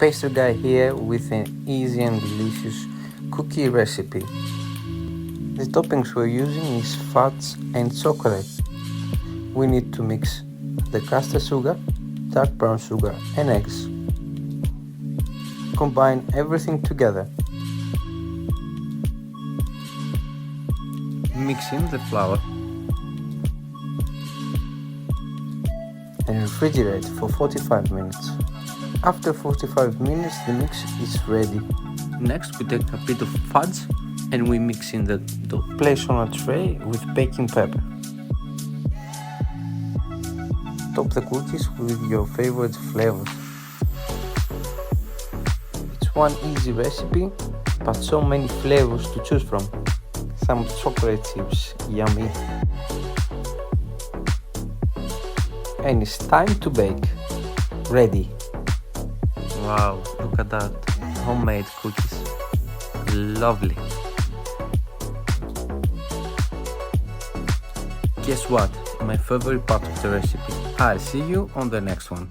Pastry Guy here with an easy and delicious cookie recipe. The toppings we're using is fudge and chocolate. We need to mix the caster sugar, dark brown sugar and eggs. Combine everything together. Mix in the flour and refrigerate for 45 minutes. After 45 minutes the mix is ready. Next we take a bit of fudge and we mix in the dough. Place on a tray with baking pepper. Top the cookies with your favorite flavors. It's one easy recipe, but so many flavors to choose from. Some chocolate chips, yummy. And it's time to bake. Ready. Wow, look at that. Homemade cookies. Lovely. Guess what? My favorite part of the recipe. I'll see you on the next one.